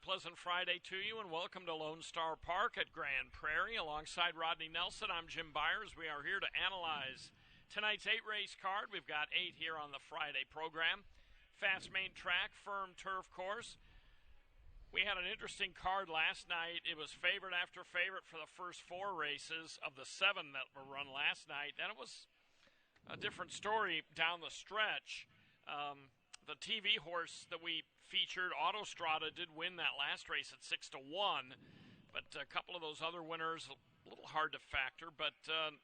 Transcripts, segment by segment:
pleasant Friday to you, and welcome to Lone Star Park at Grand Prairie. Alongside Rodney Nelson, I'm Jim Byers. We are here to analyze tonight's 8-race card. We've got 8 here on the Friday program. Fast main track, firm turf course. We had an interesting card last night. It was favorite after favorite for the first 4 races of the 7 that were run last night. Then it was a different story down the stretch. The TV horse that we featured, Autostrada, did win that last race at 6-1, but a couple of those other winners, a little hard to factor, but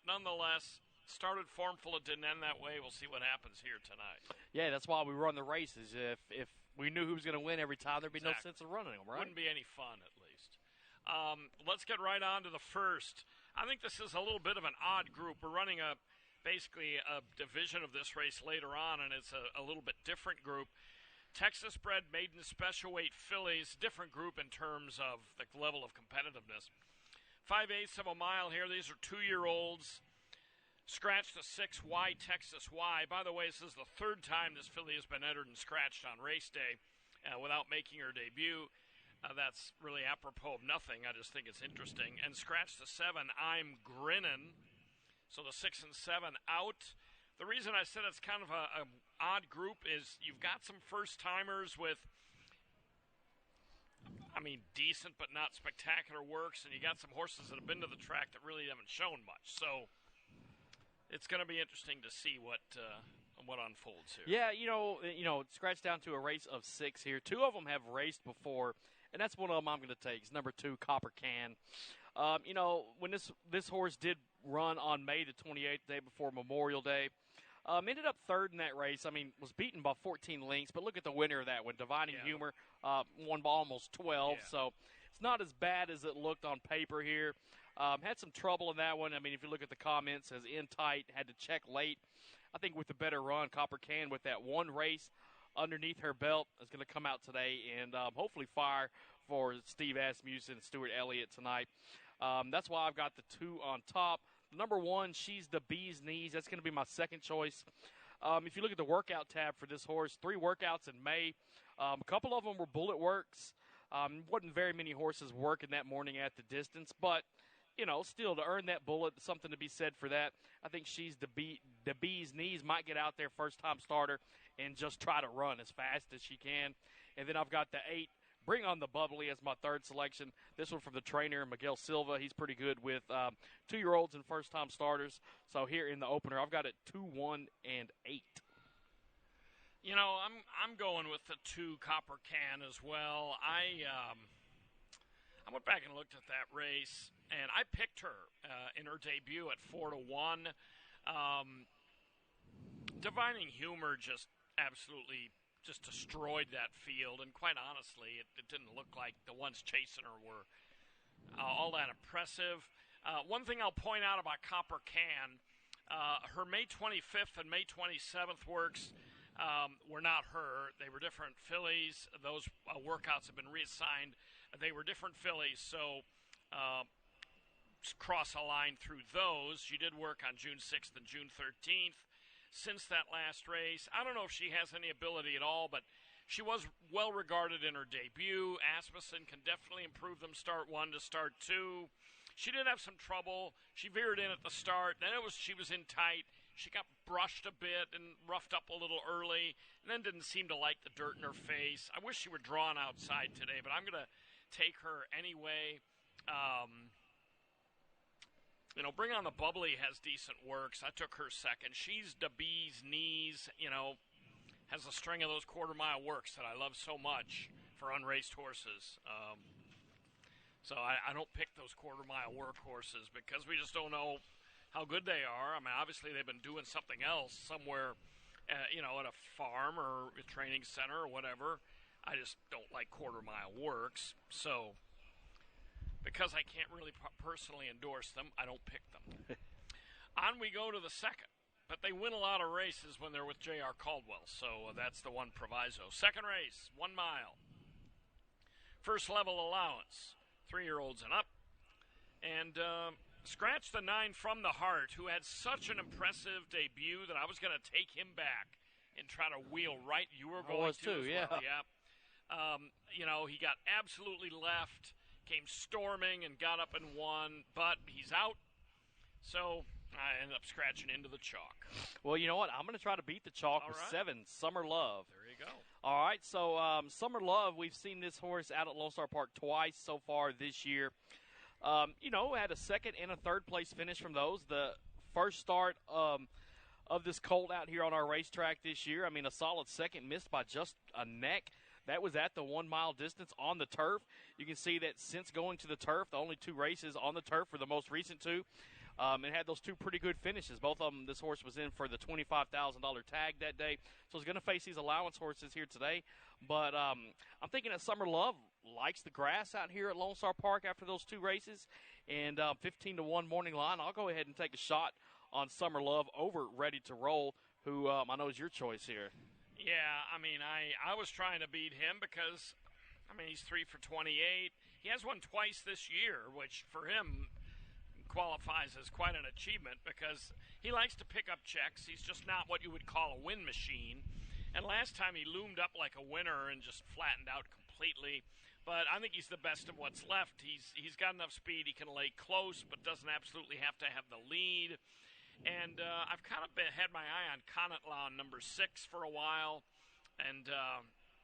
nonetheless, started formful. It didn't end that way. We'll see what happens here tonight. Yeah, that's why we run the races. If we knew who was going to win every time, there'd be no sense of running them, right? Wouldn't be any fun, at least. Let's get right on to the first. I think this is a little bit of an odd group. We're running basically a division of this race later on, and it's a little bit different group. Texas-bred maiden special weight fillies, different group in terms of the level of competitiveness. 5/8 of a mile here. These are 2-year-olds. Scratched the 6 Y Texas Y. By the way, this is the 3rd time this filly has been entered and scratched on race day without making her debut. That's really apropos of nothing. I just think it's interesting. And scratched the 7, I'm Grinnin'. So the 6 and 7 out. The reason I said it's kind of a odd group is you've got some first-timers with, decent but not spectacular works, and you got some horses that have been to the track that really haven't shown much. So it's going to be interesting to see what unfolds here. Yeah, it scratched down to a race of 6 here. 2 of them have raced before, and that's one of them I'm going to take. It's number 2, Copper Can. When this horse did run on May the 28th, the day before Memorial Day, ended up 3rd in that race. Was beaten by 14 lengths, but look at the winner of that one. Divining Humor won by almost 12, so it's not as bad as it looked on paper here. Had some trouble in that one. If you look at the comments, says in tight, had to check late. I think with the better run, Copper Can, with that one race underneath her belt, is going to come out today and hopefully fire for Steve Asmussen and Stuart Elliott tonight. That's why I've got the 2 on top. Number 1, She's the Bee's Knees. That's going to be my second choice. If you look at the workout tab for this horse, 3 workouts in May. A couple of them were bullet works. Wasn't very many horses working that morning at the distance, but still to earn that bullet, something to be said for that. I think She's the Bee's Knees might get out there, first-time starter, and just try to run as fast as she can. And then I've got the 8, Bring on the Bubbly, as my 3rd selection. This one from the trainer, Miguel Silva. He's pretty good with 2-year-olds and first-time starters. So here in the opener, I've got it 2, 1, and 8. I'm going with the 2, Copper Can, as well. I went back and looked at that race, and I picked her in her debut at 4-1. Divining Humor just absolutely destroyed that field, and quite honestly, it didn't look like the ones chasing her were all that impressive. One thing I'll point out about Copper Can, her May 25th and May 27th works were not her. They were different fillies. Those workouts have been reassigned. They were different fillies, so cross a line through those. She did work on June 6th and June 13th. Since that last race, I don't know if she has any ability at all, but she was well regarded in her debut. Asmussen can definitely improve them start 1 to start 2. She did have some trouble. She veered in at the start. Then she was in tight. She got brushed a bit and roughed up a little early, and then didn't seem to like the dirt in her face. I wish she were drawn outside today, but I'm going to take her anyway. Bring on the Bubbly has decent works. I took her 2nd. She's the Bee's Knees, has a string of those quarter-mile works that I love so much for unraced horses. So I don't pick those quarter-mile work horses because we just don't know how good they are. Obviously they've been doing something else somewhere, at a farm or a training center or whatever. I just don't like quarter-mile works. So because I can't really personally endorse them, I don't pick them. On we go to the 2nd. But they win a lot of races when they're with J.R. Caldwell, so that's the one proviso. 2nd race, 1 mile. First level allowance, 3-year-olds and up. And scratch the 9 From the Heart, who had such an impressive debut that I was going to take him back and try to wheel right. You were going to too, as yeah. well. Yeah. He got absolutely left, came storming and got up and won, but he's out. So I ended up scratching into the chalk. Well, you know what? I'm going to try to beat the chalk All with right. 7, Summer Love. There you go. All right, so Summer Love, we've seen this horse out at Lone Star Park twice so far this year. Had a second and a third place finish from those. The first start of this colt out here on our racetrack this year, I mean, a solid second, missed by just a neck. That was at the 1 mile distance on the turf. You can see that since going to the turf, the only 2 races on the turf were the most recent 2. And had those 2 pretty good finishes. Both of them, this horse was in for the $25,000 tag that day. So he's going to face these allowance horses here today. But I'm thinking that Summer Love likes the grass out here at Lone Star Park after those 2 races. And 15-1 morning line, I'll go ahead and take a shot on Summer Love over Ready to Roll, who I know is your choice here. Yeah, I mean, I was trying to beat him because, he's 3 for 28. He has won twice this year, which for him qualifies as quite an achievement because he likes to pick up checks. He's just not what you would call a win machine. And last time he loomed up like a winner and just flattened out completely. But I think he's the best of what's left. He's got enough speed. He can lay close, but doesn't absolutely have to have the lead. And I've kind of had my eye on Conatlaw number 6 for a while. And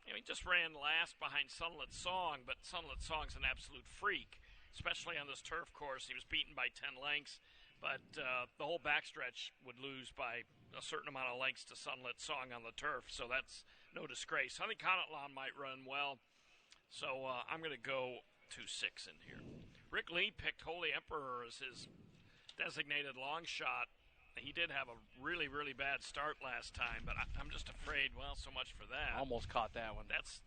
he just ran last behind Sunlit Song, but Sunlit Song's an absolute freak, especially on this turf course. He was beaten by 10 lengths, but the whole backstretch would lose by a certain amount of lengths to Sunlit Song on the turf, so that's no disgrace. I think Conatlaw might run well, so I'm going to go 2-6 in here. Rick Lee picked Holy Emperor as his designated long shot. He did have a really, really bad start last time, but I'm just afraid, so much for that. Almost caught that one. That's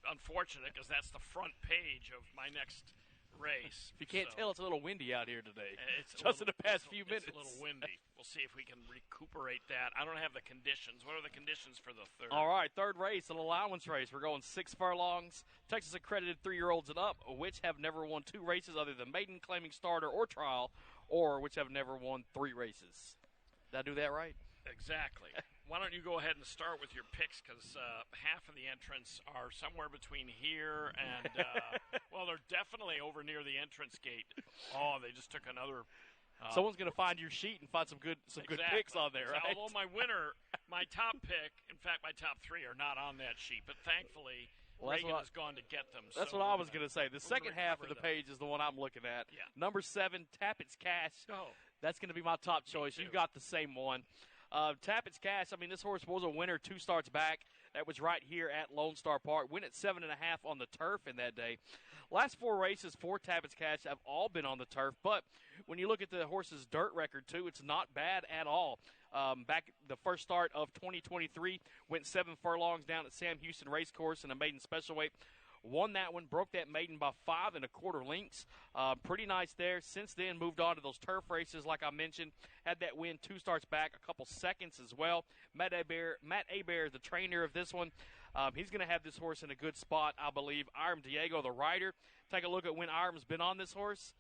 unfortunate because that's the front page of my next race. If you can't tell, it's a little windy out here today. It's just in the past few minutes. It's a little windy. We'll see if we can recuperate that. I don't have the conditions. What are the conditions for the third? All right, third race, an allowance race. We're going 6 furlongs. Texas accredited 3-year-olds and up, which have never won 2 races other than maiden, claiming starter, or trial, or which have never won 3 races. Did I do that right? Exactly. Why don't you go ahead and start with your picks, because half of the entrants are somewhere between here and, they're definitely over near the entrance gate. Oh, they just took another. Someone's going to find your sheet and find some good picks on there, right? Although my top pick, in fact, my top 3 are not on that sheet, but thankfully Reagan has gone to get them. That's what I was going to say. The second half of the page is the one I'm looking at. Yeah. Number 7, Tappett's Cash. Oh. That's going to be my top choice. You've got the same one. Tappett's Cash, this horse was a winner 2 starts back. That was right here at Lone Star Park. Win at 7.5 on the turf in that day. Last 4 races for Tappett's Cash have all been on the turf, but when you look at the horse's dirt record, too, it's not bad at all. Back the first start of 2023, went 7 furlongs down at Sam Houston Racecourse in a maiden special weight. Won that one, broke that maiden by 5 1/4 lengths. Pretty nice there. Since then, moved on to those turf races, like I mentioned. Had that win 2 starts back, a couple seconds as well. Matt Hebert, the trainer of this one. He's going to have this horse in a good spot, I believe. Iram Diego, the rider. Take a look at when Iram's been on this horse.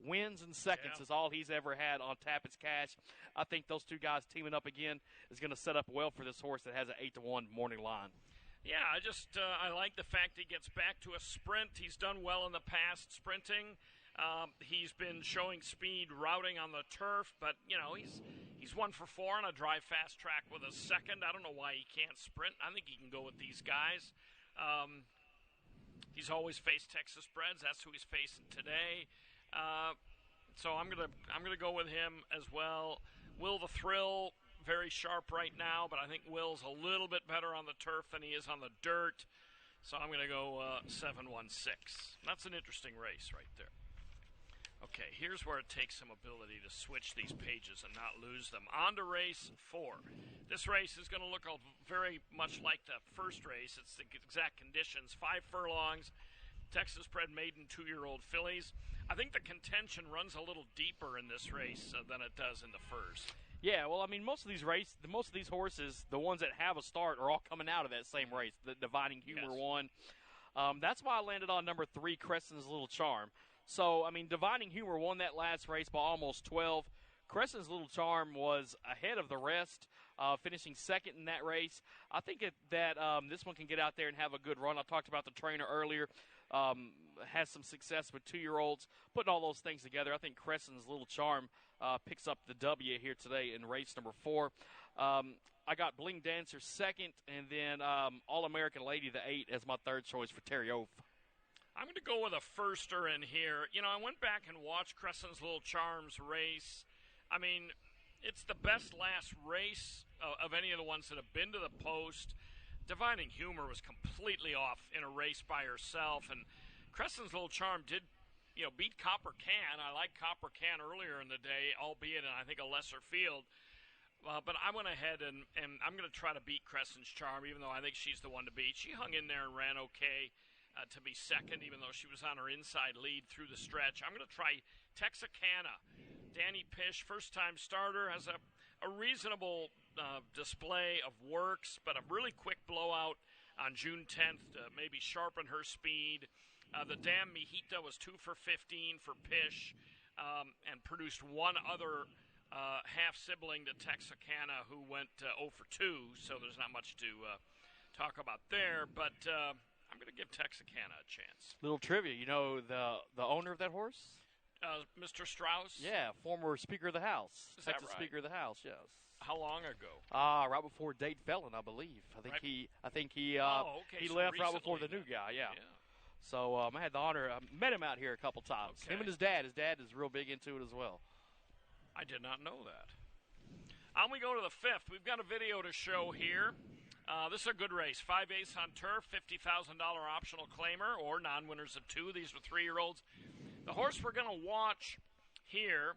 Wins and seconds is all he's ever had on Tappett's Cash. I think those 2 guys teaming up again is going to set up well for this horse that has an 8-1 morning line. Yeah, I like the fact he gets back to a sprint. He's done well in the past sprinting. He's been showing speed routing on the turf, but he's 1 for 4 on a dry fast track with a second. I don't know why he can't sprint. I think he can go with these guys. He's always faced Texas breds. That's who he's facing today. So I'm gonna go with him as well. Will the Thrill, very sharp right now, but I think Will's a little bit better on the turf than he is on the dirt. So I'm going to go 7-1-6. That's an interesting race right there. Okay, here's where it takes some ability to switch these pages and not lose them. On to race 4. This race is going to look very much like the first race. It's the exact conditions. 5 furlongs, Texas bred maiden 2-year-old fillies. I think the contention runs a little deeper in this race than it does in the first. Yeah, well, most of these horses, the ones that have a start, are all coming out of that same race. The Divining Humor won. That's why I landed on number 3, Creston's Little Charm. So, Divining Humor won that last race by almost 12. Crescent's Little Charm was ahead of the rest, finishing second in that race. I think that this one can get out there and have a good run. I talked about the trainer earlier. Has some success with 2-year-olds. Putting all those things together, I think Crescent's Little Charm picks up the W here today in race number 4. I got Bling Dancer second, and then All-American Lady, the 8, as my third choice for Terry Oath. I'm going to go with a firster in here. You know, I went back and watched Crescent's Little Charms race. I mean, it's the best last race of any of the ones that have been to the post. Divining Humor was completely off in a race by herself, and Crescent's Little Charm did, beat Copper Can. I liked Copper Can earlier in the day, albeit in, I think, a lesser field. But I went ahead and I'm going to try to beat Crescent's Charm, even though I think she's the one to beat. She hung in there and ran okay to be second, even though she was on her inside lead through the stretch. I'm going to try Texarkana. Danny Pish, first-time starter, has a reasonable display of works, but a really quick blowout on June 10th to maybe sharpen her speed. The Damn Mijita was 2 for 15 for Pish and produced one other half-sibling to Texarkana who went 0 for 2, so there's not much to talk about there, but I'm going to give Texarkana a chance. Little trivia, you know the owner of that horse? Mr. Strauss? Yeah, former Speaker of the House. Is that Texas right? Speaker of the House, yes. How long ago? Right before Dade Felon, I believe. I think he so left right before the recently new guy, yeah. Yeah. So I had the honor, met him out here a couple times. Okay. Him and his dad. His dad is real big into it as well. I did not know that. On we go to the 5th. We've got a video to show here. This is a good race. 5/8 on turf, $50,000 optional claimer, or non-winners of 2. These were 3-year-olds. The horse we're going to watch here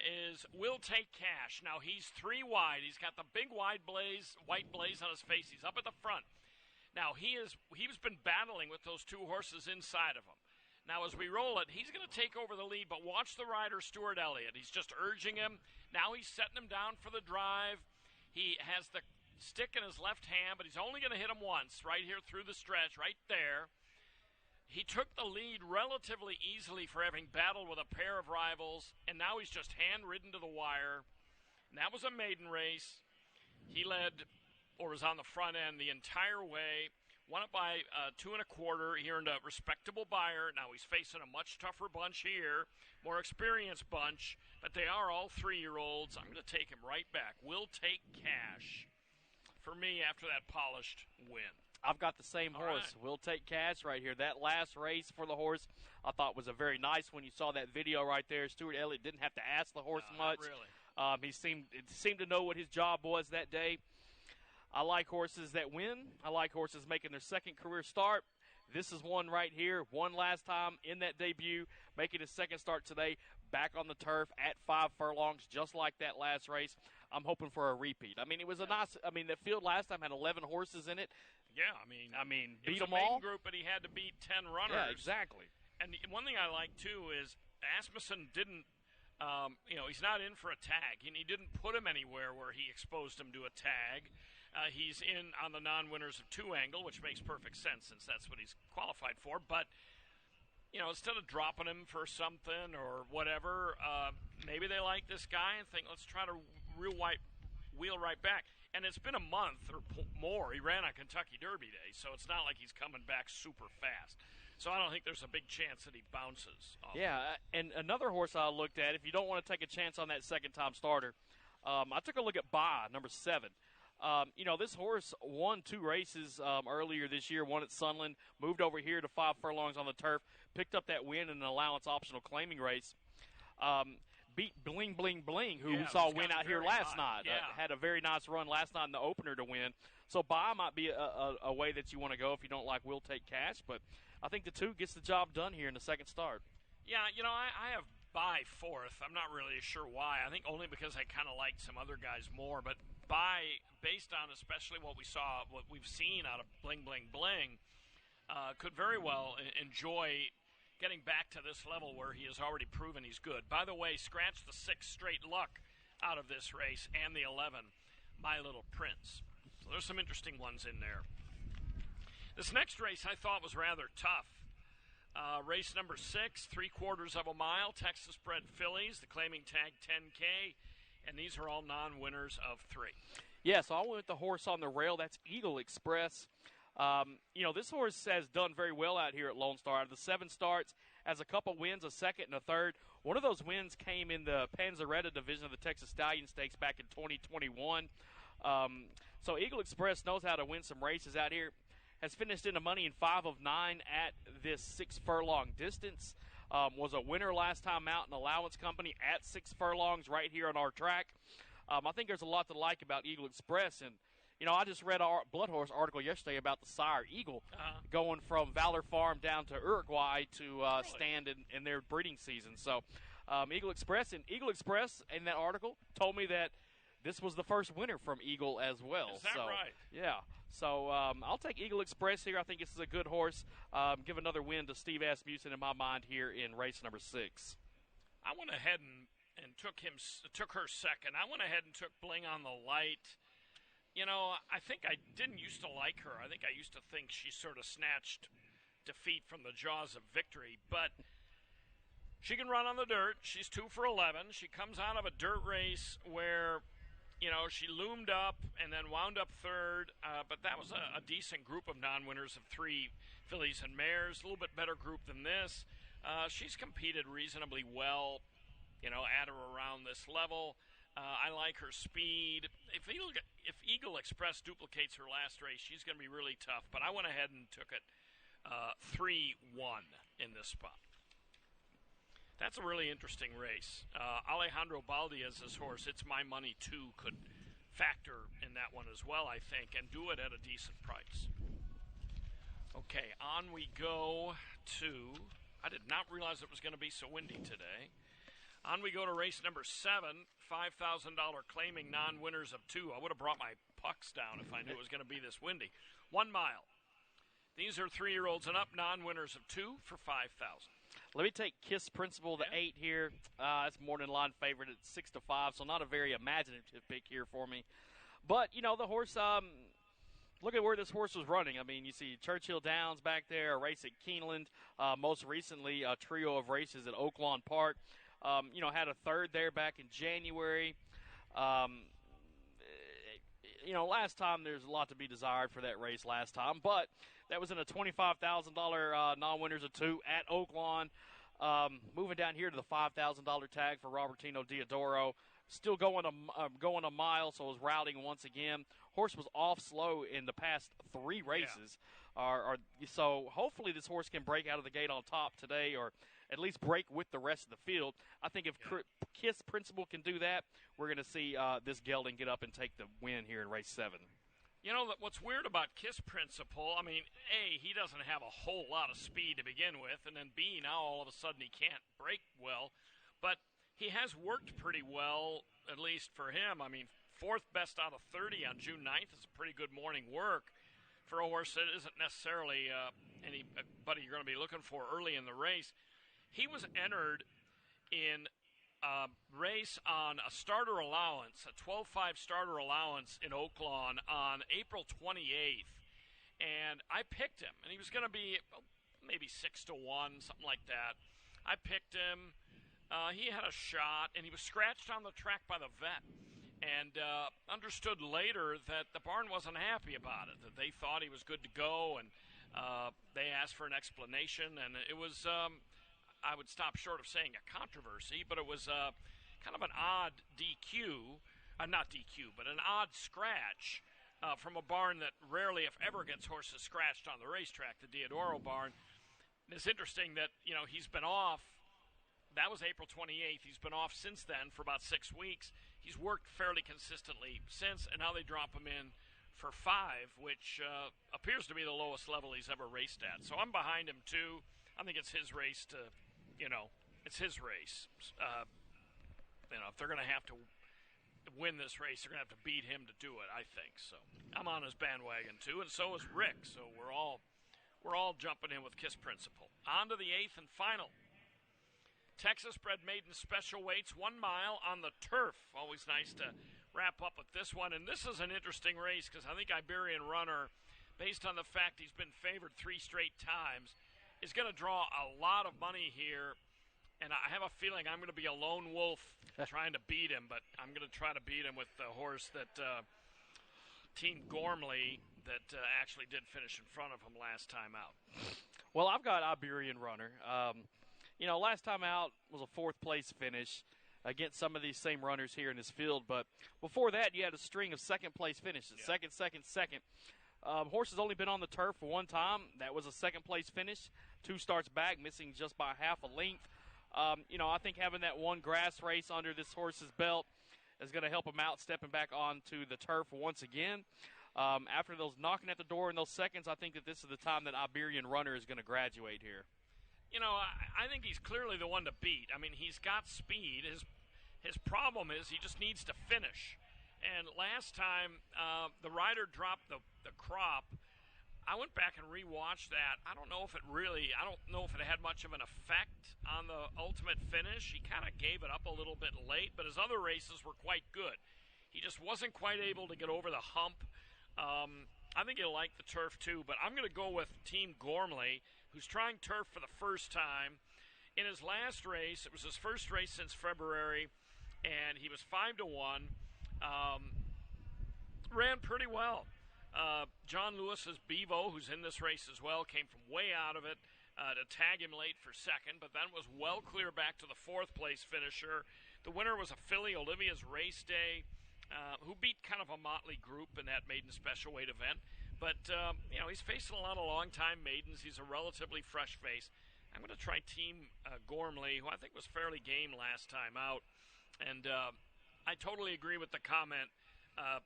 is Will Take Cash. Now, he's 3 wide. He's got the big white blaze on his face. He's up at the front. Now, he's been battling with those 2 horses inside of him. Now, as we roll it, he's going to take over the lead, but watch the rider, Stuart Elliott. He's just urging him. Now he's setting him down for the drive. He has the stick in his left hand, but he's only going to hit him once, right here through the stretch, right there. He took the lead relatively easily for having battled with a pair of rivals, and now he's just hand-ridden to the wire. And that was a maiden race. He led, or was on the front end the entire way. Won it by 2 1/4. He earned a respectable buyer. Now he's facing a much tougher bunch here, more experienced bunch, but they are all 3-year-olds. I'm going to take him right back. Will Take Cash for me after that polished win. I've got the same horse. Right. We'll Take Cash right here. That last race for the horse I thought was a very nice one. You saw that video right there. Stuart Elliott didn't have to ask the horse much. Not really. He seemed to know what his job was that day. I like horses that win. I like horses making their second career start. This is one right here. Won last time in that debut, making his second start today, back on the turf at 5 furlongs, just like that last race. I'm hoping for a repeat. I mean, it was a nice. I mean, the field last time had 11 horses in it. Yeah, I mean, it beat was them a maiden all. group, but he had to beat 10 runners. Yeah, exactly. And one thing I like too is Asmussen didn't. He's not in for a tag, and he didn't put him anywhere where he exposed him to a tag. He's in on the non-winners of 2 angle, which makes perfect sense since that's what he's qualified for. But, instead of dropping him for something or whatever, maybe they like this guy and think, let's try to wheel right back. And it's been a month or more. He ran on Kentucky Derby Day, so it's not like he's coming back super fast. So I don't think there's a big chance that he bounces. Yeah, and another horse I looked at, if you don't want to take a chance on that second-time starter, I took a look at Ba, number 7. This horse won 2 races earlier this year, won at Sunland, moved over here to 5 furlongs on the turf, picked up that win in an allowance optional claiming race, beat Bling Bling Bling, who we saw win out here last night. Yeah. Had a very nice run last night in the opener to win. So Ba might be a way that you want to go if you don't like Will Take Cash, but I think the 2 gets the job done here in the second start. Yeah, I have Ba 4th. I'm not really sure why. I think only because I kind of liked some other guys more, but Ba, based on especially what we've seen out of Bling Bling Bling, could very well enjoy getting back to this level where he has already proven he's good. By the way, scratch the 6 straight luck out of this race and the 11, My Little Prince. So there's some interesting ones in there. This next race I thought was rather tough. Race number 6, 3/4 of a mile, Texas bred fillies, the claiming tag 10K, and these are all non-winners of 3. Yeah, so I went with the horse on the rail. That's Eagle Express. This horse has done very well out here at Lone Star. Out of the 7 starts, has a couple wins, a second and a third. One of those wins came in the Panzeretta division of the Texas Stallion Stakes back in 2021. So Eagle Express knows how to win some races out here. Has finished in the money in 5 of 9 at this 6 furlong distance. Was a winner last time out in Allowance Company at 6 furlongs right here on our track. I think there's a lot to like about Eagle Express. And, I just read a Blood Horse article yesterday about the sire Eagle going from Valor Farm down to Uruguay to stand in their breeding season. So Eagle Express in that article told me that this was the first winner from Eagle as well. Is that right? Yeah. So I'll take Eagle Express here. I think this is a good horse. Give another win to Steve Asmussen in my mind here in race number 6. I went ahead and took her second. I went ahead and took Bling on the Light. I think I didn't used to like her. I think I used to think she sort of snatched defeat from the jaws of victory. But she can run on the dirt. She's 2 for 11. She comes out of a dirt race where, she loomed up and then wound up third. But that was a decent group of non-winners of 3 fillies and mares. A little bit better group than this. She's competed reasonably well, at or around this level. I like her speed. If Eagle Express duplicates her last race, she's going to be really tough. But I went ahead and took it 3-1 in this spot. That's a really interesting race. Alejandro Baldi as this horse, It's My Money too, could factor in that one as well, I think, and do it at a decent price. Okay, on we go to, I did not realize it was going to be so windy today. On we go to race number 7, $5,000 claiming non-winners of 2. I would have brought my pucks down if I knew it was going to be this windy. 1 mile. These are 3-year-olds and up, non-winners of 2 for $5,000. Let me take Kiss Principle, the 8 here. That's morning line favorite at 6-5, so not a very imaginative pick here for me. But, the horse, look at where this horse was running. I mean, you see Churchill Downs back there, a race at Keeneland, most recently a trio of races at Oaklawn Park. Had a third there back in January. Last time there's a lot to be desired for that race last time, but that was in a $25,000 non-winners of 2 at Oaklawn. Moving down here to the $5,000 tag for Robertino Diodoro. Still going a mile, so it was routing once again. Horse was off slow in the past 3 races. Yeah. So hopefully this horse can break out of the gate on top today, or at least break with the rest of the field. I think if Kiss Principle can do that, we're going to see this gelding get up and take the win here in race 7. What's weird about Kiss Principle, I mean, A, he doesn't have a whole lot of speed to begin with, and then B, now all of a sudden he can't break well. But he has worked pretty well, at least for him. I mean, 4th best out of 30 on June 9th is a pretty good morning work for a horse that isn't necessarily anybody you're going to be looking for early in the race. He was entered in a race on a starter allowance, a 12-5 starter allowance in Oaklawn on April 28th. And I picked him, and he was going to be maybe 6-1, something like that. I picked him. He had a shot, and he was scratched on the track by the vet. And understood later that the barn wasn't happy about it, that they thought he was good to go, and they asked for an explanation. And it was, I would stop short of saying a controversy, but it was kind of an odd DQ, not DQ, but an odd scratch from a barn that rarely, if ever, gets horses scratched on the racetrack, the Diodoro barn. And it's interesting that, he's been off. That was April 28th. He's been off since then for about 6 weeks. He's worked fairly consistently since, and now they drop him in for 5, which appears to be the lowest level he's ever raced at. So I'm behind him, too. I think it's his race to, it's his race. If they're going to have to win this race, they're going to have to beat him to do it, I think. So I'm on his bandwagon, too, and so is Rick. So we're all jumping in with Kiss Principle. On to the 8th and final. Texas bred maiden special weights, 1 mile on the turf. Always nice to wrap up with this one. And this is an interesting race because I think Iberian Runner, based on the fact he's been favored 3 straight times, is going to draw a lot of money here, and I have a feeling I'm going to be a lone wolf trying to beat him, but I'm going to try to beat him with the horse that Team Gormley that actually did finish in front of him last time out. Well, I've got Iberian Runner. Last time out was a fourth-place finish against some of these same runners here in this field. But before that, you had a string of second-place finishes, second. Horse has only been on the turf for one time. That was a second-place finish. 2 starts back, missing just by half a length. I think having that one grass race under this horse's belt is going to help him out stepping back onto the turf once again. After those knocking at the door in those seconds, I think that this is the time that Iberian Runner is going to graduate here. I think he's clearly the one to beat. I mean, he's got speed. His problem is he just needs to finish. And last time, the rider dropped the crop. I went back and rewatched that. I don't know if it had much of an effect on the ultimate finish. He kind of gave it up a little bit late, but his other races were quite good. He just wasn't quite able to get over the hump. I think he'll like the turf too, but I'm going to go with Team Gormley, who's trying turf for the first time. In his last race, it was his first race since February, and he was 5-1. Ran pretty well. John Lewis's Bevo, who's in this race as well, came from way out of it to tag him late for second, but then was well clear back to the fourth-place finisher. The winner was a filly, Olivia's Race Day, who beat kind of a motley group in that maiden special weight event. But, he's facing a lot of long-time maidens. He's a relatively fresh face. I'm going to try Team Gormley, who I think was fairly game last time out. And I totally agree with the comment,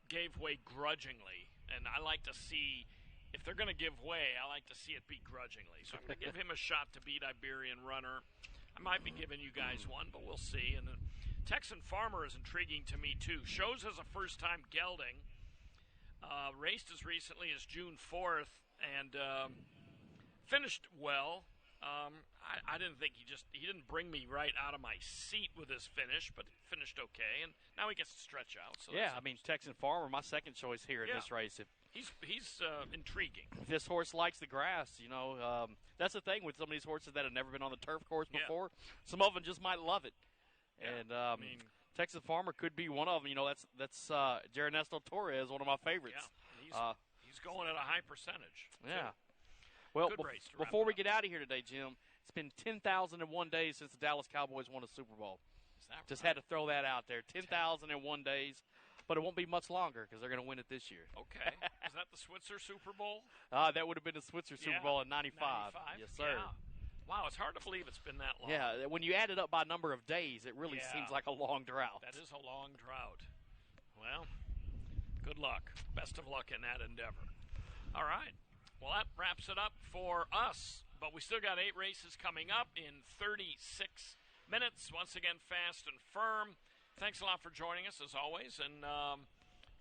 gave way grudgingly. And I like to see, if they're going to give way, I like to see it be grudgingly. So I'm going to give him a shot to beat Iberian Runner. I might be giving you guys one, but we'll see. And then Texan Farmer is intriguing to me, too. Shows as a first-time gelding. Raced as recently as June 4th and finished well. I didn't think he didn't bring me right out of my seat with his finish, but finished okay, and now he gets to stretch out. So Texan Farmer, my second choice here in this race. He's intriguing. If this horse likes the grass, that's the thing with some of these horses that have never been on the turf course before. Some of them just might love it, and Texan Farmer could be one of them. That's Ernesto Torres, one of my favorites. Yeah, he's going at a high percentage. Yeah. Too. Well, before we get out of here today, Jim, it's been 10,001 days since the Dallas Cowboys won a Super Bowl. Just had to throw that out there. 10,001 days, but it won't be much longer because they're going to win it this year. Okay. Is that the Switzer Super Bowl? That would have been the Switzer Super Bowl in 95. Yes, sir. Yeah. Wow, it's hard to believe it's been that long. Yeah, when you add it up by number of days, it really seems like a long drought. That is a long drought. Well, good luck. Best of luck in that endeavor. All right. Well, that wraps it up for us, but we still got 8 races coming up in 36 minutes. Once again, fast and firm. Thanks a lot for joining us, as always, and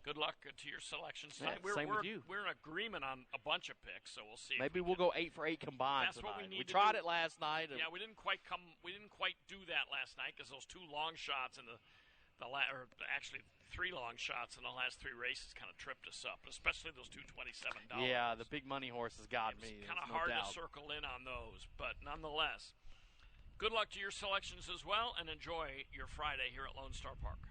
good luck to your selections tonight. Same with you. We're in agreement on a bunch of picks, so we'll see. Maybe we'll go 8 for 8 combined That's tonight. What we need we tried do. It last night. Yeah, we didn't quite do that last night because those 2 long shots in actually 3 long shots in the last 3 races kind of tripped us up, especially those $227. Yeah, the big money horses got me. It's kind of hard to circle in on those, but nonetheless, good luck to your selections as well, and enjoy your Friday here at Lone Star Park.